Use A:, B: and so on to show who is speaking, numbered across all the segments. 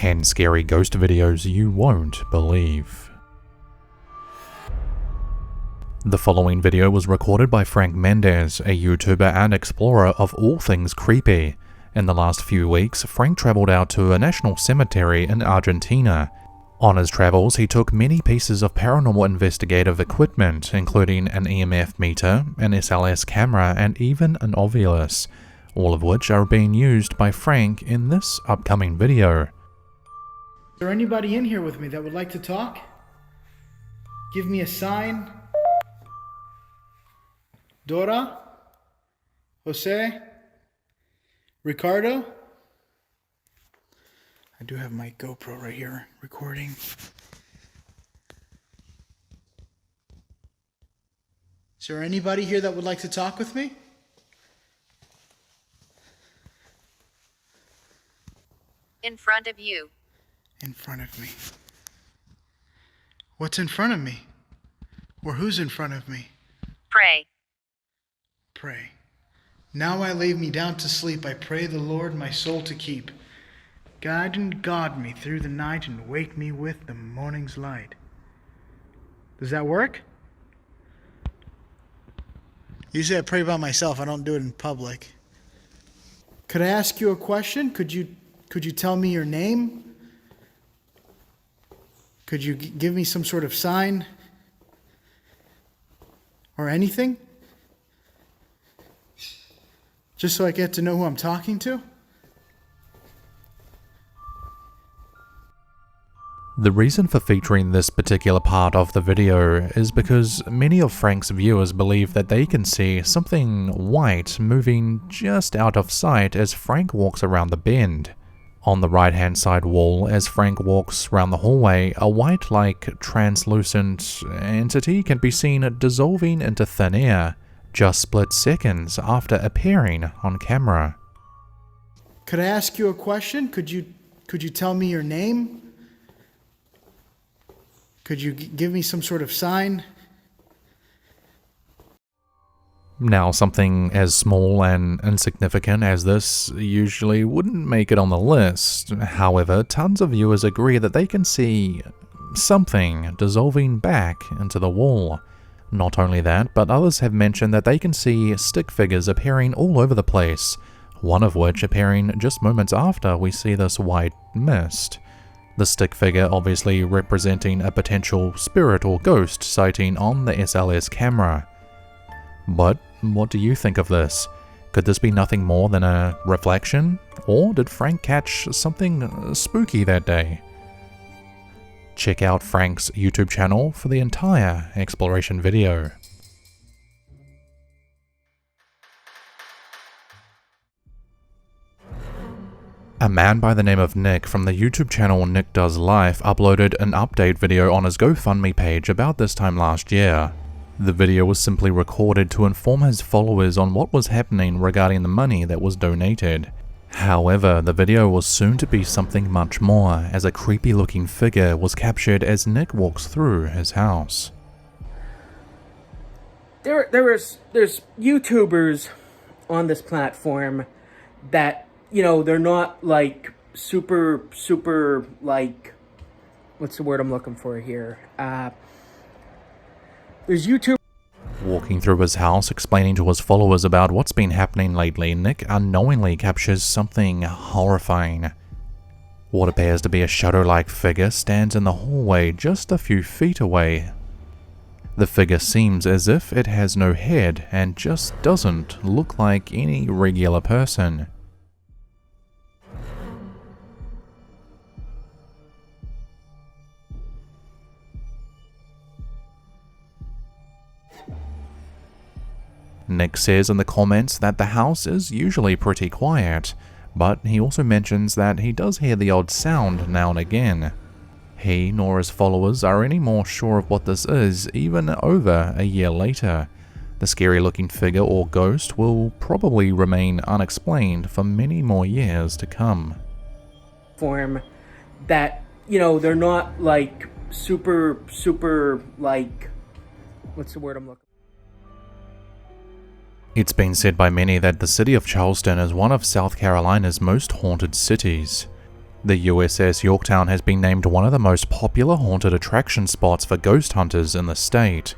A: 10 scary ghost videos you won't believe. The following video was recorded by Frank Mendez, a YouTuber and explorer of all things creepy. In the last few weeks, Frank traveled out to a national cemetery in Argentina. On his travels, he took many pieces of paranormal investigative equipment, including an EMF meter, an SLS camera, and even an Ovilus, all of which are being used by Frank in this upcoming video.
B: Is there anybody in here with me that would like to talk? Give me a sign. Dora? Jose? Ricardo? I do have my GoPro right here recording. Is there anybody here that would like to talk with me?
C: In front of you.
B: In front of me. What's in front of me? Or who's in front of me?
C: Pray.
B: Pray. Now I lay me down to sleep. I pray the Lord my soul to keep. Guide and guard me through the night and wake me with the morning's light. Does that work? Usually I pray by myself. I don't do it in public. Could I ask you a question? Could you tell me your name? Could you give me some sort of sign? Or anything? Just so I get to know who I'm talking to?
A: The reason for featuring this particular part of the video is because many of Frank's viewers believe that they can see something white moving just out of sight as Frank walks around the bend. On the right-hand side wall, as Frank walks around the hallway, a white-like translucent entity can be seen dissolving into thin air, just split seconds after appearing on camera.
B: Could I ask you a question? Could you tell me your name? Could you give me some sort of sign?
A: Now, something as small and insignificant as this usually wouldn't make it on the list. However, tons of viewers agree that they can see something dissolving back into the wall. Not only that, but others have mentioned that they can see stick figures appearing all over the place, one of which appearing just moments after we see this white mist. The stick figure obviously representing a potential spirit or ghost sighting on the SLS camera. But what do you think of this? Could this be nothing more than a reflection? Or did Frank catch something spooky that day? Check out Frank's YouTube channel for the entire exploration video. A man by the name of Nick from the YouTube channel Nick Does Life uploaded an update video on his GoFundMe page about this time last year. The video was simply recorded to inform his followers on what was happening regarding the money that was donated. However, the video was soon to be something much more, as a creepy looking figure was captured as Nick walks through his house.
D: There's YouTubers on this platform that, you know, they're not like super like, what's the word I'm looking for here? There's YouTube.
A: Walking through his house, explaining to his followers about what's been happening lately, Nick unknowingly captures something horrifying. What appears to be a shadow-like figure stands in the hallway just a few feet away. The figure seems as if it has no head and just doesn't look like any regular person. Nick says in the comments that the house is usually pretty quiet, but he also mentions that he does hear the odd sound now and again. He nor his followers are any more sure of what this is even over a year later. The scary looking figure or ghost will probably remain unexplained for many more years to come.
D: Form that, you know, they're not like super like, what's the word I'm looking for?
A: It's been said by many that the city of Charleston is one of South Carolina's most haunted cities. The USS Yorktown has been named one of the most popular haunted attraction spots for ghost hunters in the state.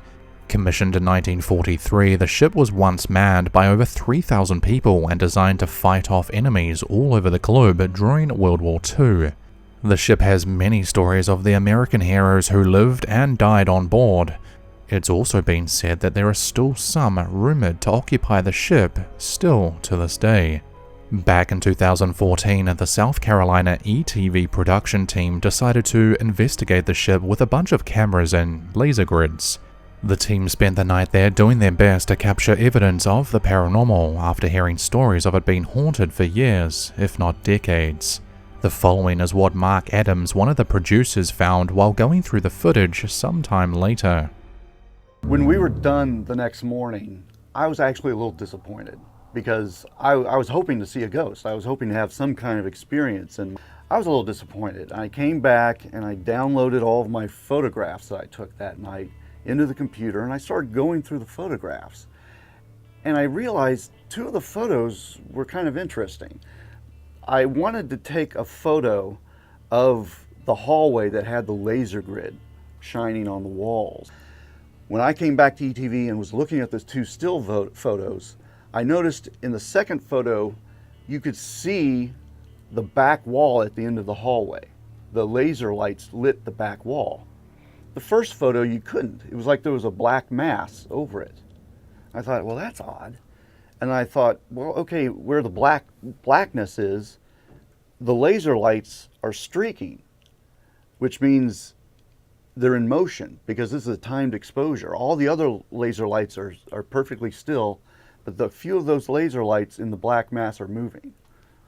A: Commissioned in 1943, the ship was once manned by over 3,000 people and designed to fight off enemies all over the globe during World War II. The ship has many stories of the American heroes who lived and died on board. It's also been said that there are still some rumored to occupy the ship, still to this day. Back in 2014, the SouthCarolinaETV production team decided to investigate the ship with a bunch of cameras and laser grids. The team spent the night there doing their best to capture evidence of the paranormal after hearing stories of it being haunted for years, if not decades. The following is what Mark Adams, one of the producers, found while going through the footage sometime later.
E: When we were done the next morning, I was actually a little disappointed because I was hoping to see a ghost. I was hoping to have some kind of experience, and I was a little disappointed. I came back and I downloaded all of my photographs that I took that night into the computer, and I started going through the photographs. And I realized two of the photos were kind of interesting. I wanted to take a photo of the hallway that had the laser grid shining on the walls. When I came back to ETV and was looking at those two still photos, I noticed in the second photo, you could see the back wall at the end of the hallway. The laser lights lit the back wall. The first photo, you couldn't. It was like there was a black mass over it. I thought, well, that's odd. And I thought, well, okay, where the blackness is, the laser lights are streaking, which means they're in motion because this is a timed exposure. All the other laser lights are perfectly still, but the few of those laser lights in the black mass are moving.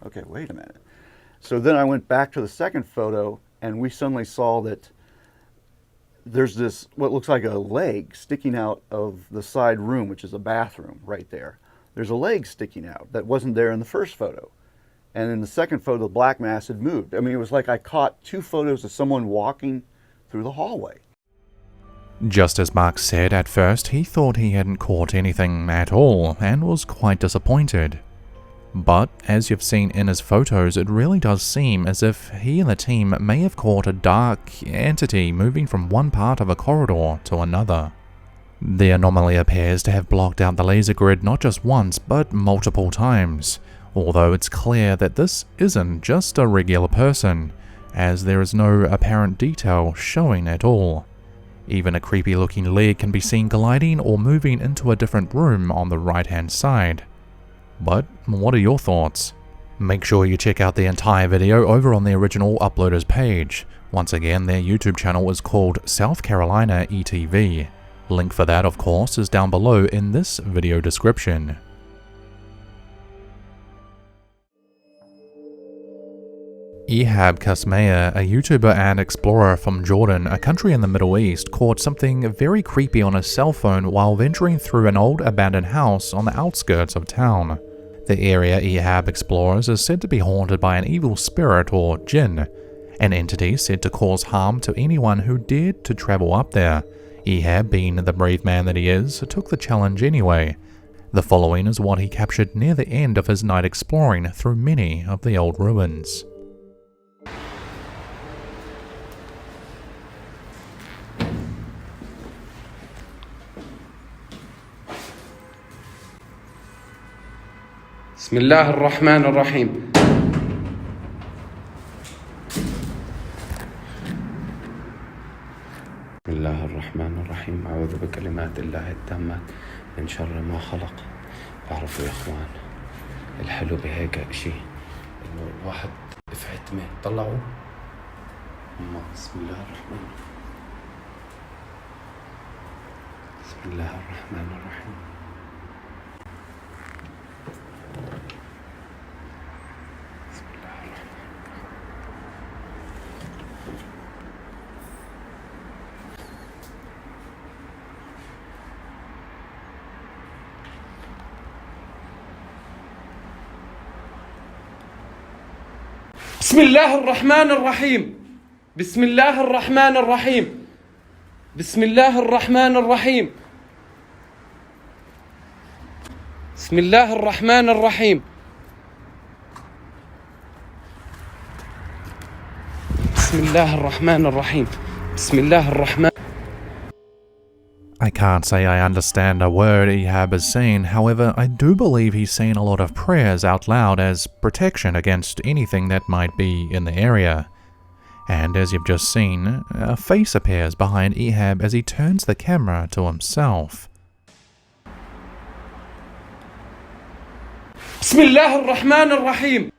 E: Okay, wait a minute. So then I went back to the second photo, and we suddenly saw that there's this, what looks like a leg sticking out of the side room, which is a bathroom right there. There's a leg sticking out that wasn't there in the first photo. And in the second photo, the black mass had moved. I mean, it was like I caught two photos of someone walking through the hallway.
A: Just as Mark said, at first he thought he hadn't caught anything at all and was quite disappointed. But as you've seen in his photos, it really does seem as if he and the team may have caught a dark entity moving from one part of a corridor to another. The anomaly appears to have blocked out the laser grid not just once but multiple times, although it's clear that this isn't just a regular person, as there is no apparent detail showing at all. Even a creepy looking leg can be seen gliding or moving into a different room on the right hand side. But what are your thoughts? Make sure you check out the entire video over on the original uploaders page. Once again, their YouTube channel is called SouthCarolinaETV. Link for that, of course, is down below in this video description. EHAB QASMEYAH, a YouTuber and explorer from Jordan, a country in the Middle East, caught something very creepy on his cell phone while venturing through an old abandoned house on the outskirts of town. The area EHAB explores is said to be haunted by an evil spirit or jinn, an entity said to cause harm to anyone who dared to travel up there. EHAB, being the brave man that he is, took the challenge anyway. The following is what he captured near the end of his night exploring through many of the old ruins.
F: بسم الله الرحمن الرحيم بسم الله الرحمن الرحيم أعوذ بكلمات الله التامات من شر ما خلق. بعرفوا يا إخوان الحلو بهيك إشي إنه الواحد في حتمة طلعوا بسم الله الرحمن بسم الله الرحمن الرحيم. بسم الله الرحمن الرحيم بسم الله الرحمن الرحيم بسم الله الرحمن الرحيم بسم الله الرحمن الرحيم الله الرحمن الرحيم بسم الله الرحمن.
A: I can't say I understand a word EHAB is saying, however, I do believe he's saying a lot of prayers out loud as protection against anything that might be in the area. And as you've just seen, a face appears behind EHAB as he turns the camera to himself.
F: بسم الله الرحمن الرحيم.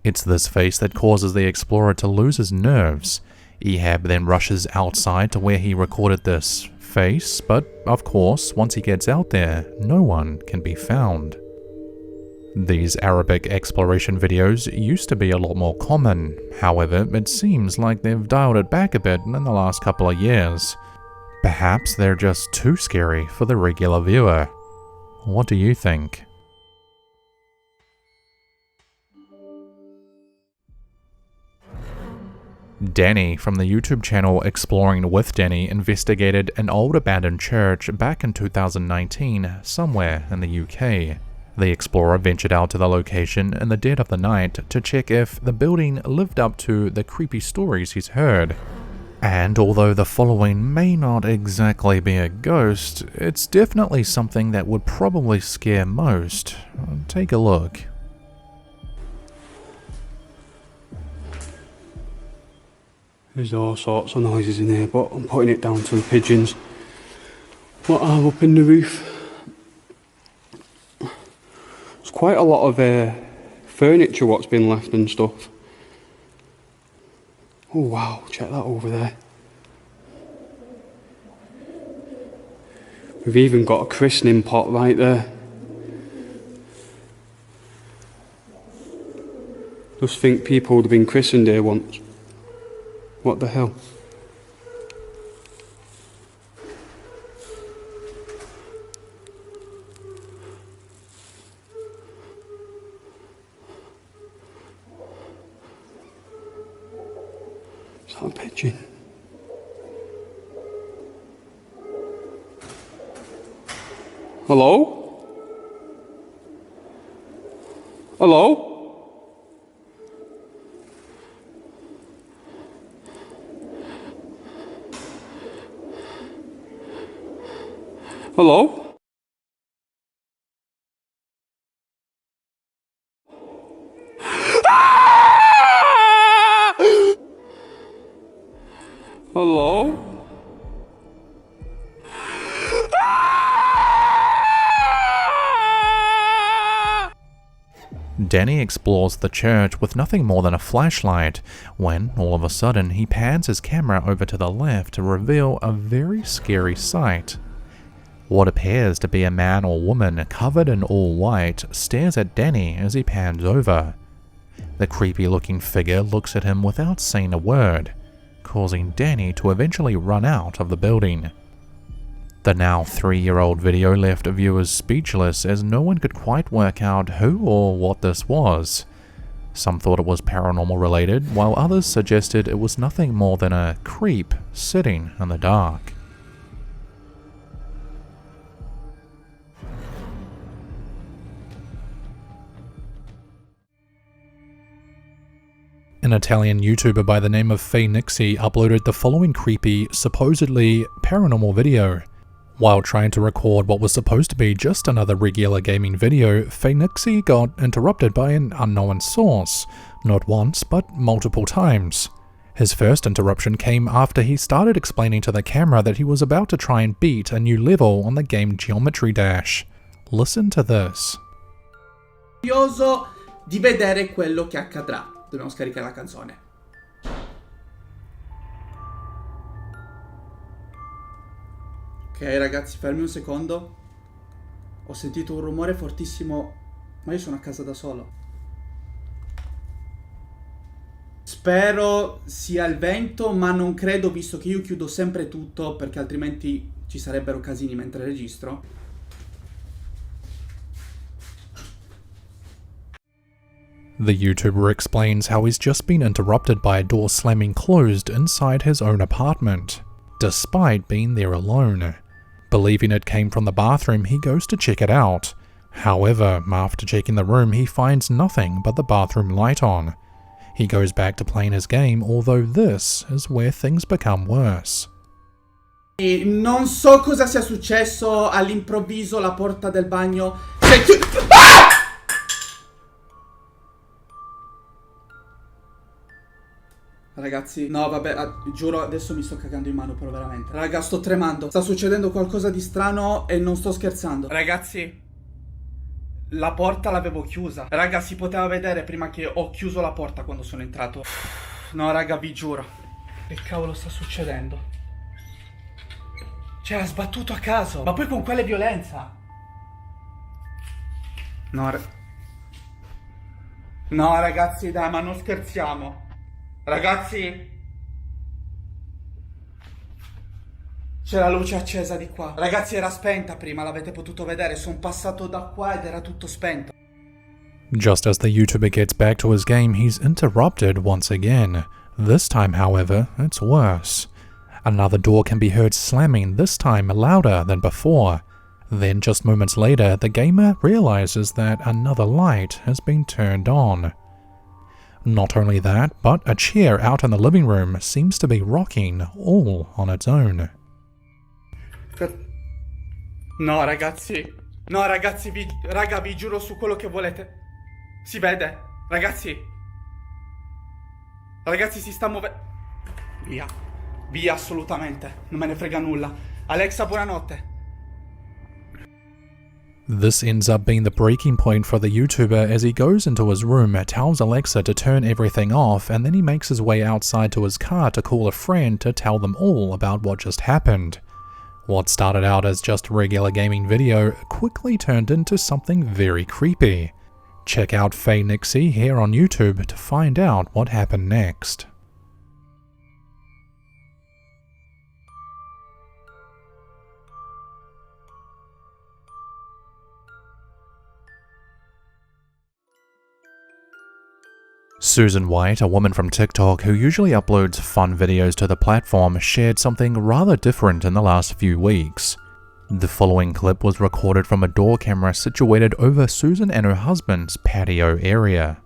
A: It's this face that causes the explorer to lose his nerves. EHAB then rushes outside to where he recorded this face, but of course, once he gets out there, no one can be found. These Arabic exploration videos used to be a lot more common, however, it seems like they've dialed it back a bit in the last couple of years. Perhaps they're just too scary for the regular viewer. What do you think? Danny from the YouTube channel Exploring with Danny investigated an old abandoned church back in 2019 somewhere in the UK. The explorer ventured out to the location in the dead of the night to check if the building lived up to the creepy stories he's heard. And although the following may not exactly be a ghost, it's definitely something that would probably scare most. Take a look.
G: There's all sorts of noises in here, but I'm putting it down to the pigeons. What are up in the roof? There's quite a lot of furniture what's been left and stuff. Oh wow, check that over there. We've even got a christening pot right there. Just think people would have been christened here once. What the hell? Is that a pigeon? Hello? Hello? Hello? Ah! Hello? Ah!
A: Danny explores the church with nothing more than a flashlight, when all of a sudden he pans his camera over to the left to reveal a very scary sight. What appears to be a man or woman covered in all white stares at Danny as he pans over. The creepy looking figure looks at him without saying a word, causing Danny to eventually run out of the building. The now 3-year-old video left viewers speechless as no one could quite work out who or what this was. Some thought it was paranormal related, while others suggested it was nothing more than a creep sitting in the dark. An Italian YouTuber by the name of Feinxy uploaded the following creepy, supposedly paranormal video. While trying to record what was supposed to be just another regular gaming video, Feinxy got interrupted by an unknown source, not once but multiple times. His first interruption came after he started explaining to the camera that he was about to try and beat a new level on the game Geometry Dash. Listen to this.
H: Curioso di vedere quello che accadrà. Dobbiamo scaricare la canzone. Ok ragazzi, fermi un secondo. Ho sentito un rumore fortissimo, ma io sono a casa da solo. Spero sia il vento, ma non credo, visto che io chiudo sempre tutto, perché altrimenti ci sarebbero casini mentre registro.
A: The YouTuber explains how he's just been interrupted by a door slamming closed inside his own apartment, despite being there alone. Believing it came from the bathroom, he goes to check it out. However, after checking the room, he finds nothing but the bathroom light on. He goes back to playing his game, although this is where things become worse.
H: Non so cosa sia successo, all'improvviso la porta del bagno si è chiusa. Ragazzi, no vabbè, giuro adesso mi sto cagando in mano però veramente. Raga, sto tremando, sta succedendo qualcosa di strano e non sto scherzando. Ragazzi, la porta l'avevo chiusa. Raga, si poteva vedere prima che ho chiuso la porta quando sono entrato. No raga, vi giuro. Che cavolo sta succedendo? Cioè, ha sbattuto a caso. Ma poi con quale violenza? No, no ragazzi, dai, ma non scherziamo. Ragazzi, c'è la luce accesa di qua. Ragazzi, era spenta prima, l'avete potuto vedere. Sono passato da qua ed era tutto spento.
A: Just as the YouTuber gets back to his game, he's interrupted once again. This time, however, it's worse. Another door can be heard slamming, this time louder than before. Then, just moments later, the gamer realizes that another light has been turned on. Not only that, but a chair out in the living room seems to be rocking all on its own.
H: No ragazzi, no ragazzi, raga, vi giuro su quello che volete. Si vede, ragazzi. Ragazzi, si sta muovendo. Via, via assolutamente, non me ne frega nulla. Alexa, buonanotte.
A: This ends up being the breaking point for the YouTuber as he goes into his room, tells Alexa to turn everything off, and then he makes his way outside to his car to call a friend to tell them all about what just happened. What started out as just a regular gaming video quickly turned into something very creepy. Check out Feinxy here on YouTube to find out what happened next. Susan White, a woman from TikTok who usually uploads fun videos to the platform, shared something rather different in the last few weeks. The following clip was recorded from a door camera situated over Susan and her husband's patio area.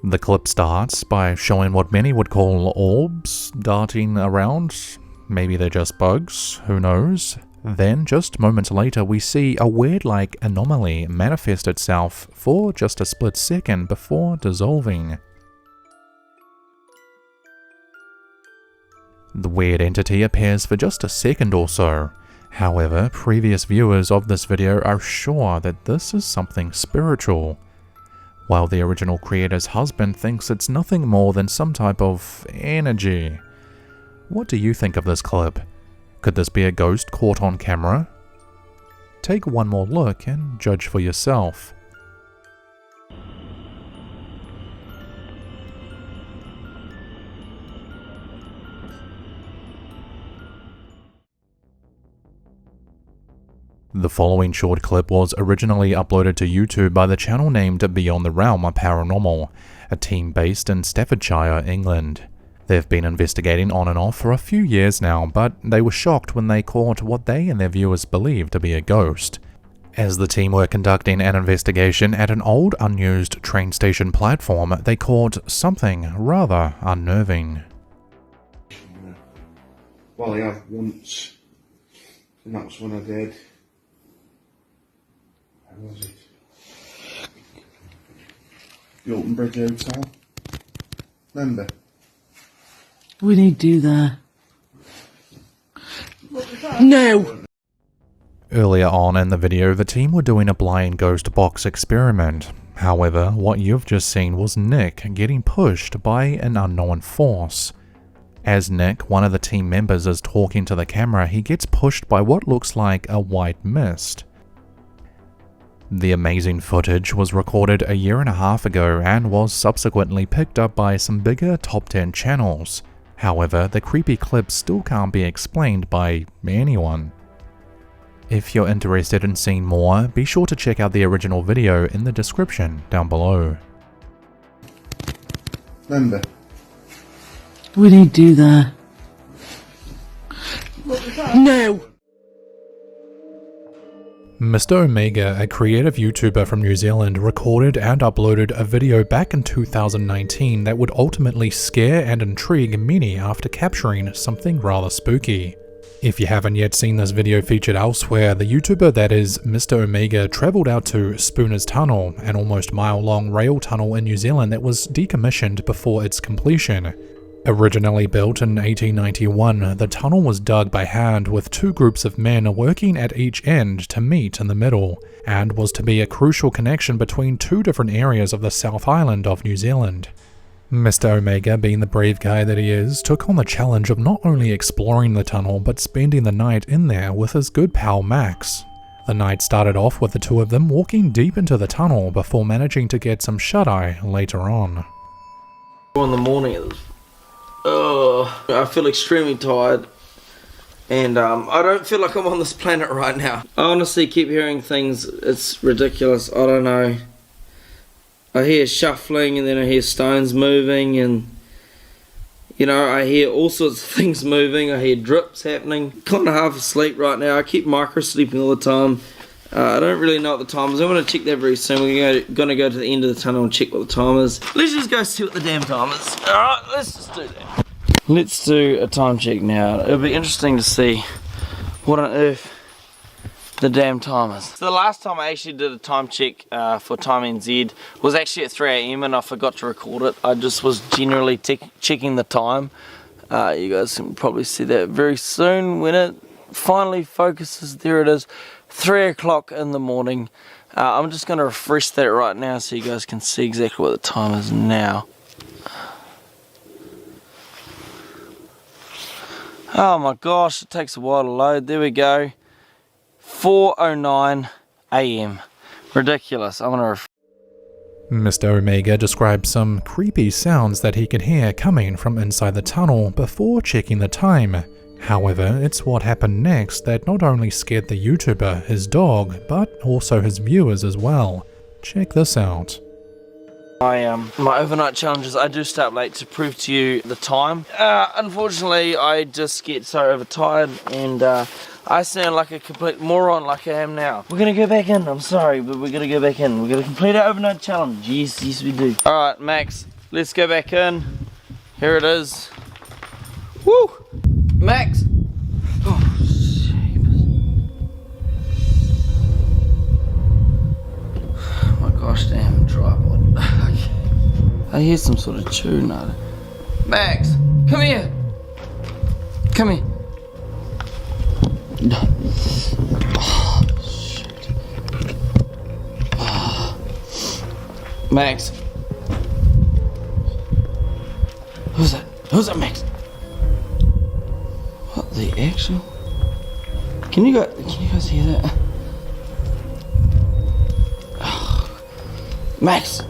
A: The clip starts by showing what many would call orbs darting around. Maybe they're just bugs, who knows? Then, just moments later, we see a weird-like anomaly manifest itself for just a split second before dissolving. The weird entity appears for just a second or so. However, previous viewers of this video are sure that this is something spiritual, while the original creator's husband thinks it's nothing more than some type of energy. What do you think of this clip? Could this be a ghost caught on camera? Take one more look and judge for yourself. The following short clip was originally uploaded to YouTube by the channel named Beyond the Realm Paranormal, a team based in Staffordshire, England. They've been investigating on and off for a few years now, but they were shocked when they caught what they and their viewers believed to be a ghost. As the team were conducting an investigation at an old unused train station platform, they caught something rather unnerving.
I: Well, I have once, and that was when I did. Where was it? The Alton Bridge Hotel. Remember?
J: We need to do that. No!
A: Earlier on in the video, the team were doing a blind ghost box experiment. However, what you've just seen was Nick getting pushed by an unknown force. As Nick, one of the team members, is talking to the camera, he gets pushed by what looks like a white mist. The amazing footage was recorded a year and a half ago and was subsequently picked up by some bigger top 10 channels. However, the creepy clip still can't be explained by anyone. If you're interested in seeing more, be sure to check out the original video in the description down below.
I: Remember.
J: Would he do that?
D: No!
A: Mr. Omega, a creative YouTuber from New Zealand, recorded and uploaded a video back in 2019 that would ultimately scare and intrigue many after capturing something rather spooky. If you haven't yet seen this video featured elsewhere, the YouTuber that is Mr. Omega travelled out to Spooner's Tunnel, an almost mile-long rail tunnel in New Zealand that was decommissioned before its completion. Originally built in 1891, the tunnel was dug by hand with two groups of men working at each end to meet in the middle, and was to be a crucial connection between two different areas of the South Island of New Zealand. Mr. Omega, being the brave guy that he is, took on the challenge of not only exploring the tunnel but spending the night in there with his good pal Max. The night started off with the two of them walking deep into the tunnel before managing to get some shut-eye later on.
K: In the morning, I feel extremely tired, and I don't feel like I'm on this planet right now. I honestly keep hearing things, it's ridiculous, I don't know. I hear shuffling, and then I hear stones moving, and you know, I hear all sorts of things moving. I hear drips happening. Kind of half asleep right now. I keep micro sleeping all the time. I don't really know what the time is. I'm going to check that very soon. We're going to go to the end of the tunnel and check what the time is. Let's just go see what the damn time is. Alright, let's just do that. Let's do a time check now. It'll be interesting to see what on earth the damn time is. So the last time I actually did a time check for Time NZ was actually at 3 AM and I forgot to record it. I just was generally checking the time. You guys can probably see that very soon when it finally focuses. There it is, 3 o'clock in the morning. I'm just going to refresh that right now so you guys can see exactly what the time is now. Oh my gosh, it takes a while to load. There we go. 4:09 AM. Ridiculous. I'm gonna
A: Mr. Omega described some creepy sounds that he could hear coming from inside the tunnel before checking the time. However, it's what happened next that not only scared the YouTuber, his dog, but also his viewers as well. Check this out.
K: My overnight challenges, I do start late to prove to you the time. Unfortunately, I just get so overtired and I sound like a complete moron like I am now. We're gonna go back in, I'm sorry, but we're gonna go back in. We're gonna complete our overnight challenge. Yes, yes we do. Alright, Max, let's go back in. Here it is. Woo! Max! Oh, oh my gosh, damn tripod. I hear some sort of tune. Max, come here. Come here. Oh, shit. Oh. Max. Who's that? Who's that, Max? What the actual? Can you guys hear that? Oh. Max,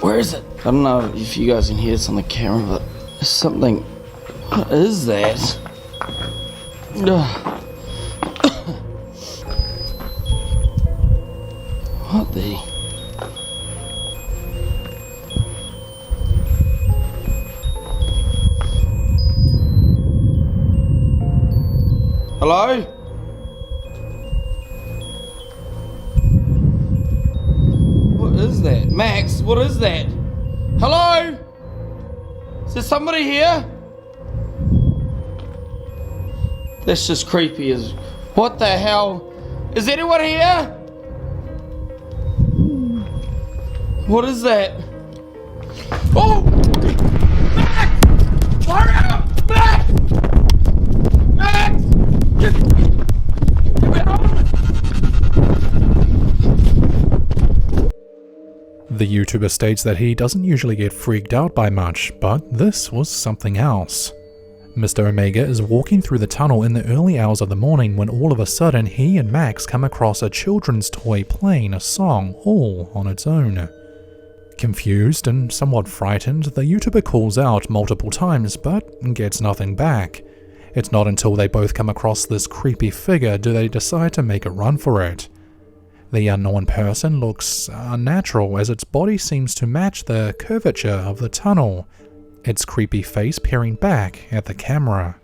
K: where is it? I don't know if you guys can hear this on the camera, but there's something. What is that? What the? Hello? What is that? Max, what is that? Hello? Is there somebody here? That's just creepy as... What the hell? Is anyone here? What is that? Oh! Max! Hurry up! Max! Max! Get me out!
A: The YouTuber states that he doesn't usually get freaked out by much, but this was something else. Mr. Omega is walking through the tunnel in the early hours of the morning when all of a sudden he and Max come across a children's toy playing a song all on its own. Confused and somewhat frightened, the YouTuber calls out multiple times but gets nothing back. It's not until they both come across this creepy figure do they decide to make a run for it. The unknown person looks unnatural as its body seems to match the curvature of the tunnel, its creepy face peering back at the camera.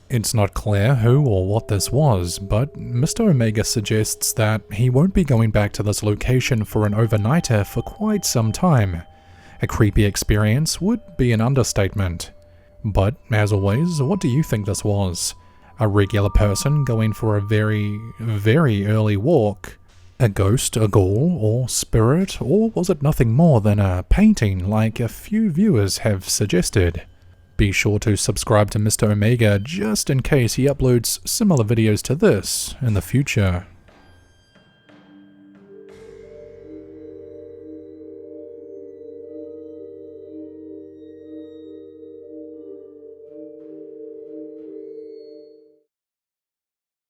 A: It's not clear who or what this was, but Mr. Omega suggests that he won't be going back to this location for an overnighter for quite some time. A creepy experience would be an understatement. But, as always, what do you think this was? A regular person going for a very, very early walk? A ghost, a ghoul, or spirit, or was it nothing more than a painting like a few viewers have suggested? Be sure to subscribe to Mr. Omega just in case he uploads similar videos to this in the future.